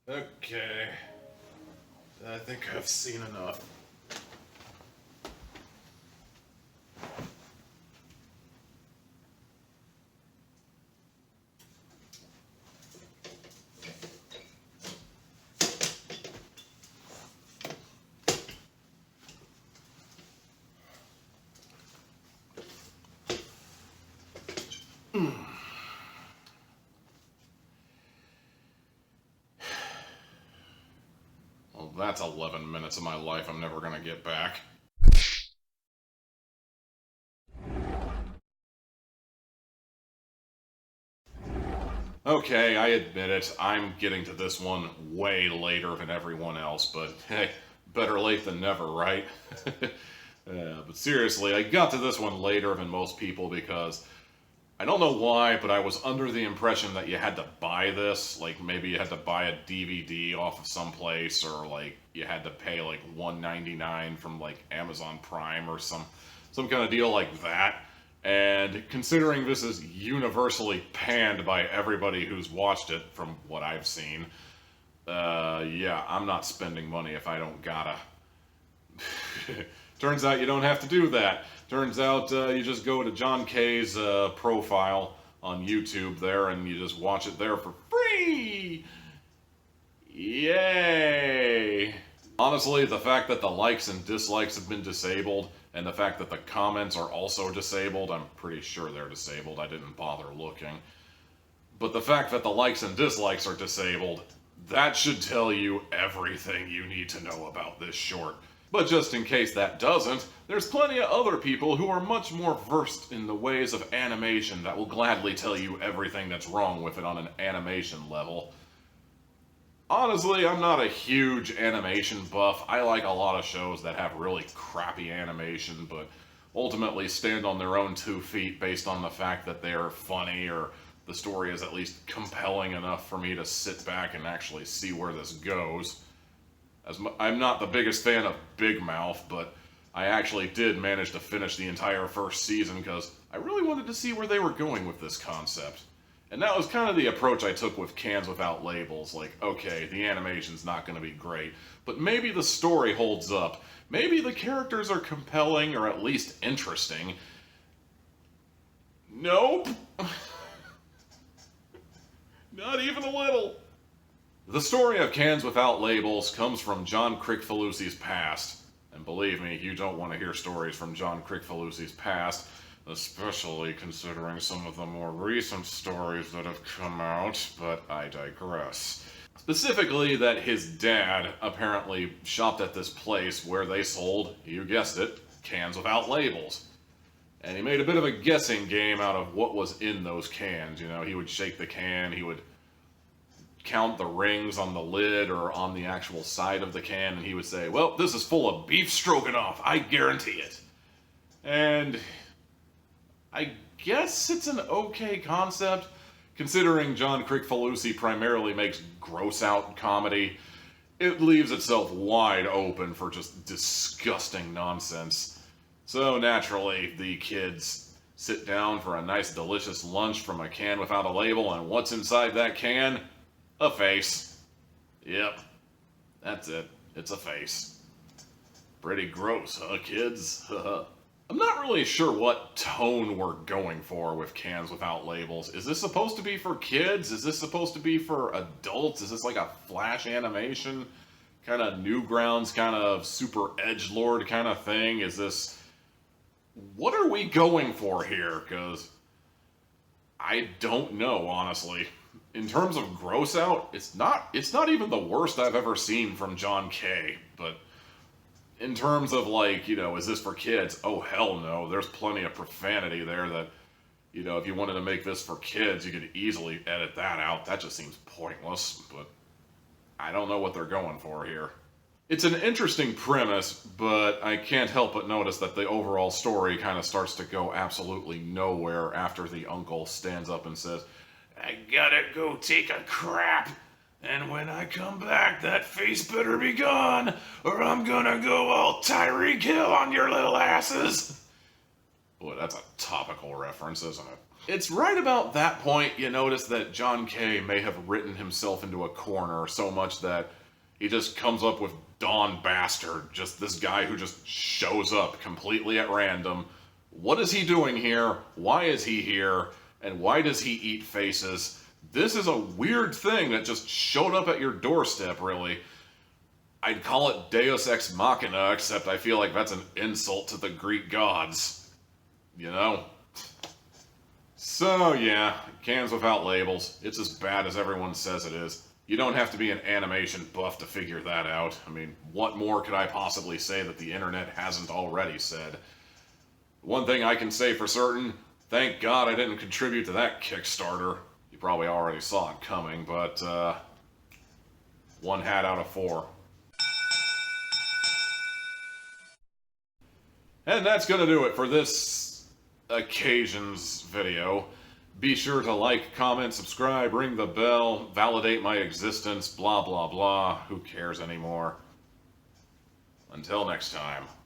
Okay. I think I've seen enough. Well, that's 11 minutes of my life I'm never gonna get back. Okay, I admit it. I'm getting to this one way later than everyone else, but hey, better late than never, right? But seriously, I got to this one later than most people because I don't know why, but I was under the impression that you had to buy this. Like maybe you had to buy a DVD off of someplace, or like you had to pay like $1.99 from like Amazon Prime or some kind of deal like that. And considering this is universally panned by everybody who's watched it, from what I've seen, yeah, I'm not spending money if I don't gotta. Turns out you don't have to do that. Turns out you just go to John K's profile on YouTube there, and you just watch it there for free. Yay! Honestly, the fact that the likes and dislikes have been disabled, and the fact that the comments are also disabled, I'm pretty sure they're disabled. I didn't bother looking. But the fact that the likes and dislikes are disabled, that should tell you everything you need to know about this short. But just in case that doesn't, there's plenty of other people who are much more versed in the ways of animation that will gladly tell you everything that's wrong with it on an animation level. Honestly, I'm not a huge animation buff. I like a lot of shows that have really crappy animation, but ultimately stand on their own 2 feet based on the fact that they are funny, or the story is at least compelling enough for me to sit back and actually see where this goes. I'm not the biggest fan of Big Mouth, but I actually did manage to finish the entire first season because I really wanted to see where they were going with this concept. And that was kind of the approach I took with Cans Without Labels. Like, okay, the animation's not going to be great, but maybe the story holds up. Maybe the characters are compelling, or at least interesting. Nope. Not even a little. The story of Cans Without Labels comes from John Kricfalusi's past. And believe me, you don't want to hear stories from John Kricfalusi's past, especially considering some of the more recent stories that have come out, but I digress. Specifically, that his dad apparently shopped at this place where they sold, you guessed it, cans without labels. And he made a bit of a guessing game out of what was in those cans. You know, he would shake the can, he would count the rings on the lid or on the actual side of the can, and he would say, well, this is full of beef stroganoff, I guarantee it. And I guess it's an okay concept, considering John Kricfalusi primarily makes gross-out comedy. It leaves itself wide open for just disgusting nonsense. So naturally, the kids sit down for a nice delicious lunch from a can without a label, and what's inside that can? A face. Yep, that's it. It's a face. Pretty gross, huh, kids? I'm not really sure what tone we're going for with Cans Without Labels. Is this supposed to be for kids? Is this supposed to be for adults? Is this like a flash animation? Kind of Newgrounds, kind of super edgelord kind of thing? Is this... What are we going for here? Because I don't know, honestly. In terms of gross out, it's not even the worst I've ever seen from John K. But in terms of, like, you know, is this for kids? Oh, hell no. There's plenty of profanity there that, you know, if you wanted to make this for kids, you could easily edit that out. That just seems pointless, but I don't know what they're going for here. It's an interesting premise, but I can't help but notice that the overall story kind of starts to go absolutely nowhere after the uncle stands up and says, I gotta go take a crap, and when I come back, that face better be gone, or I'm gonna go all Tyreek Hill on your little asses. Boy, that's a topical reference, isn't it? It's right about that point you notice that John Kay may have written himself into a corner so much that he just comes up with Don Bastard, just this guy who just shows up completely at random. What is he doing here? Why is he here? And why does he eat faces? This is a weird thing that just showed up at your doorstep, really. I'd call it Deus Ex Machina, except I feel like that's an insult to the Greek gods. You know? So, yeah, Cans Without Labels. It's as bad as everyone says it is. You don't have to be an animation buff to figure that out. I mean, what more could I possibly say that the internet hasn't already said? One thing I can say for certain, thank God I didn't contribute to that Kickstarter. You probably already saw it coming, but, one hat out of four. And that's gonna do it for this occasion's video. Be sure to like, comment, subscribe, ring the bell, validate my existence, blah blah blah. Who cares anymore? Until next time.